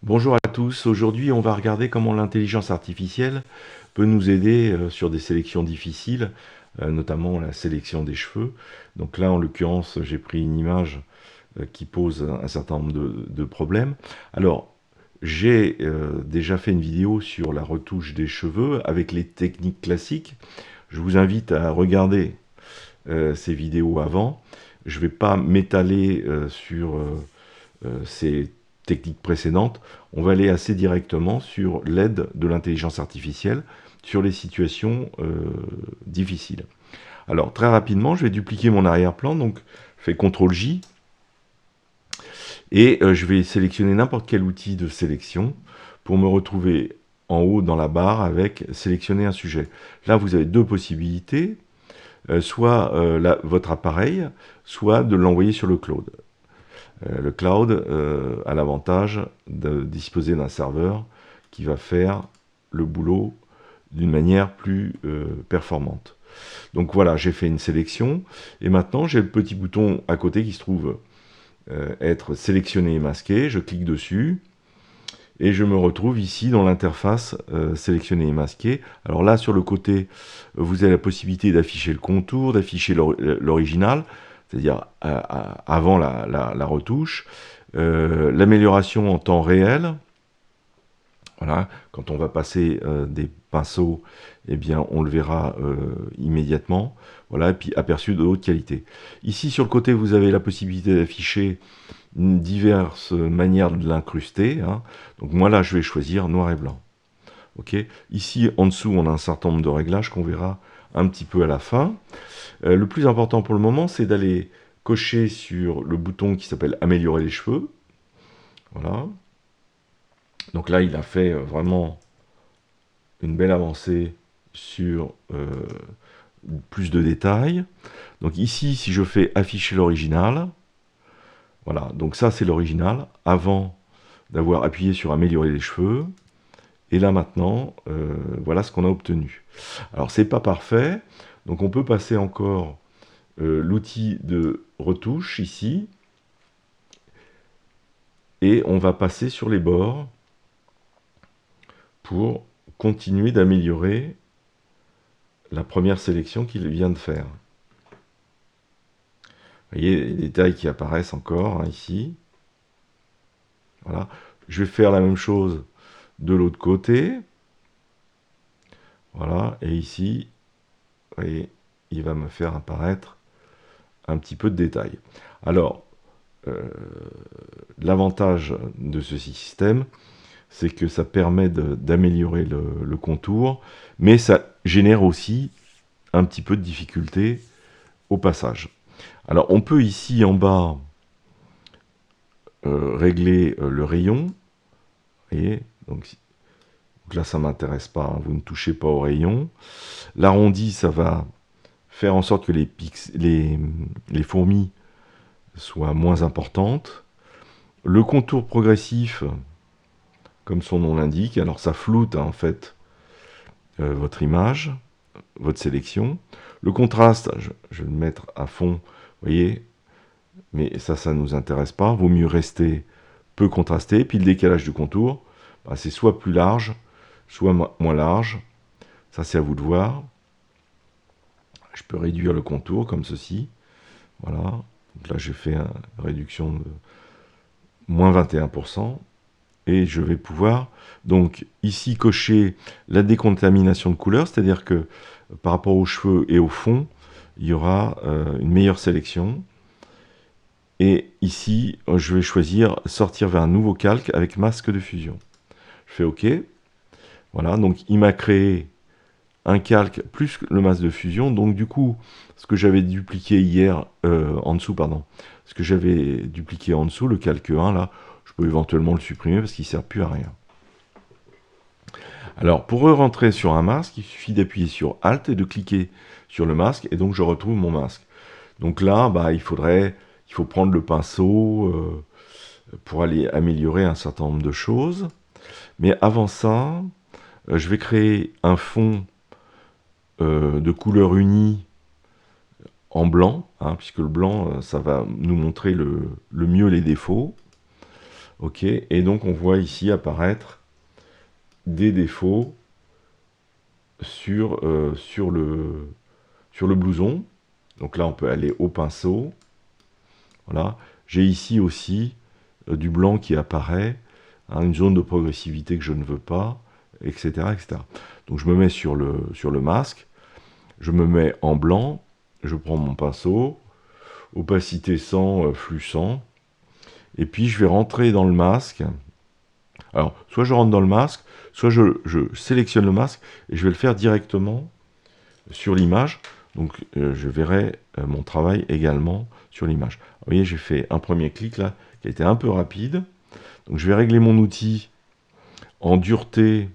Bonjour à tous, aujourd'hui on va regarder comment l'intelligence artificielle peut nous aider sur des sélections difficiles, notamment la sélection des cheveux. Donc là en l'occurrence j'ai pris une image qui pose un certain nombre de problèmes. Alors j'ai déjà fait une vidéo sur la retouche des cheveux avec les techniques classiques. Je vous invite à regarder ces vidéos avant. Je ne vais pas m'étaler sur ces techniques précédentes. On va aller assez directement sur l'aide de l'intelligence artificielle sur les situations difficiles. Alors très rapidement, je vais dupliquer mon arrière-plan, donc je fais CTRL-J et je vais sélectionner n'importe quel outil de sélection pour me retrouver en haut dans la barre avec sélectionner un sujet. Là vous avez deux possibilités, soit votre appareil, soit de l'envoyer sur le cloud. Le cloud a l'avantage de disposer d'un serveur qui va faire le boulot d'une manière plus performante. Donc voilà, j'ai fait une sélection et maintenant j'ai le petit bouton à côté qui se trouve être sélectionné et masqué. Je clique dessus et je me retrouve ici dans l'interface sélectionné et masqué. Alors là sur le côté vous avez la possibilité d'afficher le contour, d'afficher l'original, c'est-à-dire avant la retouche, l'amélioration en temps réel. Voilà, quand on va passer des pinceaux, eh bien, on le verra immédiatement. Voilà, et puis aperçu de haute qualité. Ici, sur le côté, vous avez la possibilité d'afficher diverses manières de l'incruster. Hein. Donc moi, là, je vais choisir noir et blanc. Okay. Ici, en dessous, on a un certain nombre de réglages qu'on verra un petit peu à la fin. Le plus important pour le moment, c'est d'aller cocher sur le bouton qui s'appelle améliorer les cheveux. Voilà. Donc là, il a fait vraiment une belle avancée sur plus de détails. Donc ici, si je fais afficher l'original, voilà, donc ça c'est l'original, avant d'avoir appuyé sur améliorer les cheveux. Et là maintenant, voilà ce qu'on a obtenu. Alors c'est pas parfait, donc on peut passer encore l'outil de retouche ici, et on va passer sur les bords pour continuer d'améliorer la première sélection qu'il vient de faire. Vous voyez les détails qui apparaissent encore hein, ici. Voilà. Je vais faire la même chose de l'autre côté. Voilà, et ici, vous voyez, il va me faire apparaître un petit peu de détails. Alors, l'avantage de ce système, c'est que ça permet d'améliorer le contour, mais ça génère aussi un petit peu de difficulté au passage. Alors, on peut ici en bas régler le rayon. Vous voyez, donc là, ça ne m'intéresse pas, hein, vous ne touchez pas au rayon. L'arrondi, ça va faire en sorte que les fourmis soient moins importantes. Le contour progressif, comme son nom l'indique, alors ça floute hein, en fait votre image, votre sélection. Le contraste, je vais le mettre à fond, vous voyez, mais ça ne nous intéresse pas. Vaut mieux rester peu contrasté. Puis le décalage du contour, bah, c'est soit plus large, soit moins large. Ça, c'est à vous de voir. Je peux réduire le contour comme ceci. Voilà. Donc là, j'ai fait une réduction de moins 21%. Et je vais pouvoir, donc, ici, cocher la décontamination de couleurs. C'est-à-dire que par rapport aux cheveux et au fond, il y aura une meilleure sélection. Et ici, je vais choisir sortir vers un nouveau calque avec masque de fusion. Je fais OK. Voilà, donc il m'a créé un calque plus le masque de fusion. Donc du coup, ce que j'avais dupliqué hier, en dessous, pardon, ce que j'avais dupliqué en dessous, le calque 1, là, je peux éventuellement le supprimer parce qu'il ne sert plus à rien. Alors, pour rentrer sur un masque, il suffit d'appuyer sur Alt et de cliquer sur le masque, et donc je retrouve mon masque. Donc là, bah, il faut prendre le pinceau pour aller améliorer un certain nombre de choses. Mais avant ça, je vais créer un fond de couleur unie en blanc, hein, puisque le blanc, ça va nous montrer le mieux les défauts. Ok, et donc on voit ici apparaître des défauts sur le blouson. Donc là, on peut aller au pinceau. Voilà. J'ai ici aussi du blanc qui apparaît, hein, une zone de progressivité que je ne veux pas, etc., etc. Donc je me mets sur le masque, je me mets en blanc, je prends mon pinceau, opacité 100, flux 100, et puis je vais rentrer dans le masque. Alors, soit je rentre dans le masque, soit je sélectionne le masque, et je vais le faire directement sur l'image. Donc je verrai mon travail également sur l'image. Vous voyez, j'ai fait un premier clic là, qui a été un peu rapide. Donc je vais régler mon outil en dureté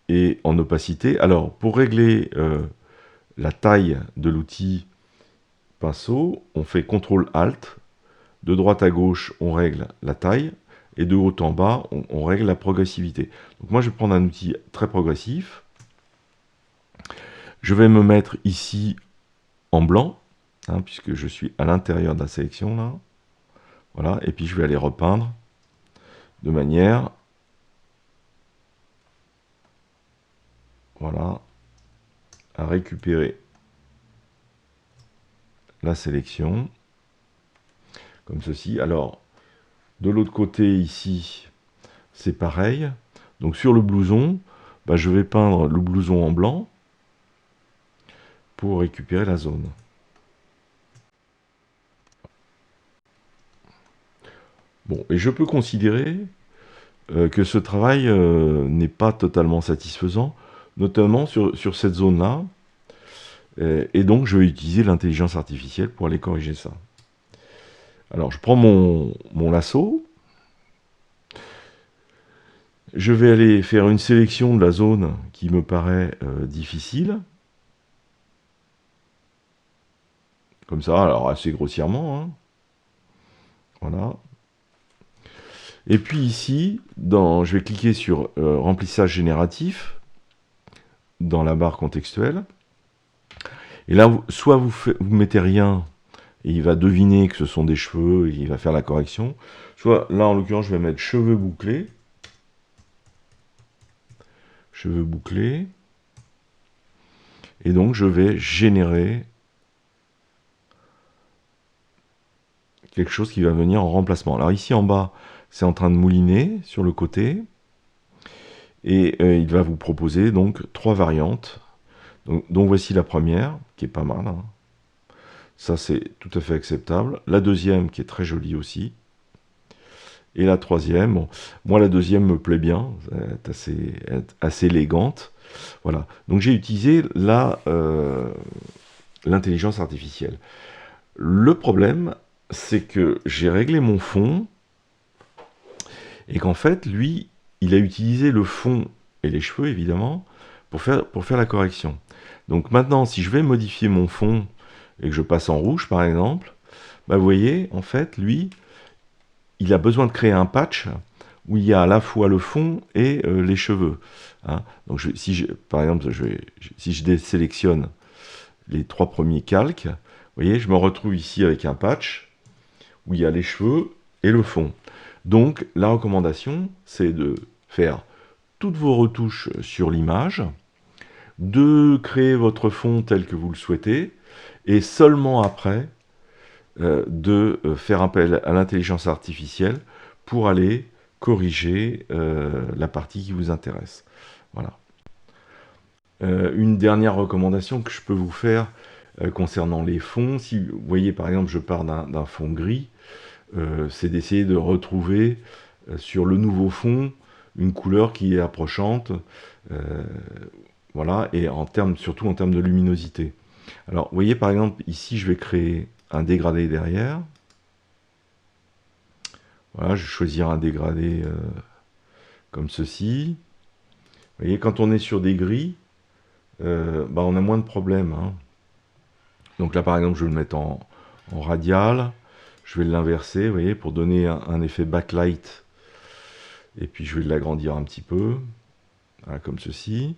et en opacité. Alors, pour régler la taille de l'outil pinceau, on fait CTRL-ALT. De droite à gauche, on règle la taille. Et de haut en bas, on règle la progressivité. Donc moi, je vais prendre un outil très progressif. Je vais me mettre ici en blanc, hein, puisque je suis à l'intérieur de la sélection, là. Voilà, et puis je vais aller repeindre de manière... Voilà, à récupérer la sélection, comme ceci. Alors, de l'autre côté, ici, c'est pareil. Donc sur le blouson, bah, je vais peindre le blouson en blanc pour récupérer la zone. Bon, et je peux considérer que ce travail n'est pas totalement satisfaisant, notamment sur cette zone-là. Et donc, je vais utiliser l'intelligence artificielle pour aller corriger ça. Alors, je prends mon lasso. Je vais aller faire une sélection de la zone qui me paraît difficile. Comme ça, alors assez grossièrement. Hein. Voilà. Et puis ici, je vais cliquer sur remplissage génératif dans la barre contextuelle. Et là, soit vous mettez rien et il va deviner que ce sont des cheveux et il va faire la correction. Soit là, en l'occurrence, je vais mettre cheveux bouclés. Cheveux bouclés. Et donc, je vais générer quelque chose qui va venir en remplacement. Alors ici, en bas, c'est en train de mouliner sur le côté. Et il va vous proposer donc 3 variantes. Donc voici la première, qui est pas mal. Hein. Ça, c'est tout à fait acceptable. La deuxième, qui est très jolie aussi. Et la troisième, bon, moi la deuxième me plaît bien, elle est assez élégante. Voilà. Donc j'ai utilisé l'intelligence artificielle. Le problème, c'est que j'ai réglé mon fond, et qu'en fait, lui, il a utilisé le fond et les cheveux, évidemment, pour faire la correction. Donc maintenant, si je vais modifier mon fond, et que je passe en rouge, par exemple, bah, vous voyez, en fait, lui, il a besoin de créer un patch où il y a à la fois le fond et les cheveux. Hein. Donc par exemple, si je désélectionne les 3 premiers calques, vous voyez, je me retrouve ici avec un patch où il y a les cheveux et le fond. Donc, la recommandation, c'est de faire toutes vos retouches sur l'image, de créer votre fond tel que vous le souhaitez, et seulement après, de faire appel à l'intelligence artificielle pour aller corriger la partie qui vous intéresse. Voilà. Une dernière recommandation que je peux vous faire concernant les fonds, si vous voyez par exemple je pars d'un fond gris, c'est d'essayer de retrouver sur le nouveau fond une couleur qui est approchante, voilà, et surtout en termes de luminosité. Alors, vous voyez par exemple, ici je vais créer un dégradé derrière. Voilà, je vais choisir un dégradé comme ceci. Vous voyez, quand on est sur des gris, bah, on a moins de problèmes. Hein. Donc là, par exemple, je vais le mettre en radial. Je vais l'inverser, vous voyez, pour donner un effet backlight. Et puis, je vais l'agrandir un petit peu. Voilà, comme ceci.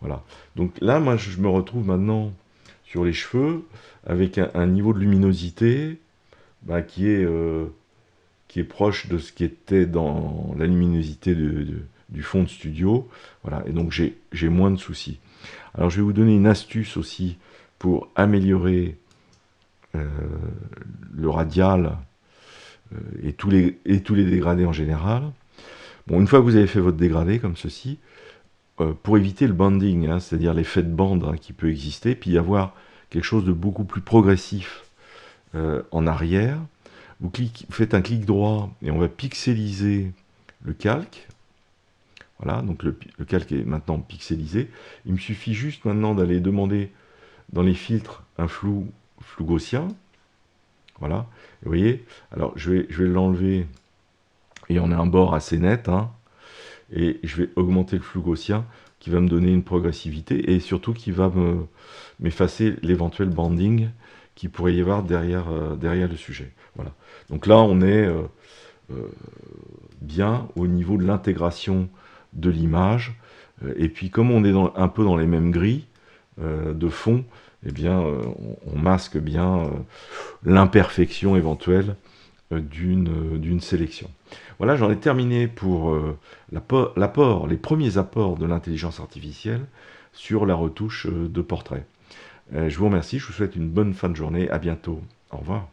Voilà. Donc là, moi, je me retrouve maintenant sur les cheveux avec un niveau de luminosité bah, qui est proche de ce qui était dans la luminosité du fond de studio. Voilà. Et donc, j'ai moins de soucis. Alors, je vais vous donner une astuce aussi pour améliorer euh, le radial et tous les dégradés en général. Bon, une fois que vous avez fait votre dégradé comme ceci, pour éviter le banding, hein, c'est-à-dire l'effet de bande hein, qui peut exister, puis y avoir quelque chose de beaucoup plus progressif en arrière, vous faites un clic droit et on va pixeliser le calque. Voilà, donc le calque est maintenant pixelisé. Il me suffit juste maintenant d'aller demander dans les filtres un flou gaussien. Voilà, et vous voyez, alors je vais l'enlever et on a un bord assez net, hein, et je vais augmenter le flou gaussien qui va me donner une progressivité et surtout qui va m'effacer l'éventuel banding qui pourrait y avoir derrière le sujet. Voilà. Donc là, on est bien au niveau de l'intégration de l'image. Et puis, comme on est un peu dans les mêmes grilles de fond, eh bien, on masque bien l'imperfection éventuelle d'une sélection. Voilà, j'en ai terminé pour les premiers apports de l'intelligence artificielle sur la retouche de portrait. Je vous remercie, je vous souhaite une bonne fin de journée, à bientôt, au revoir.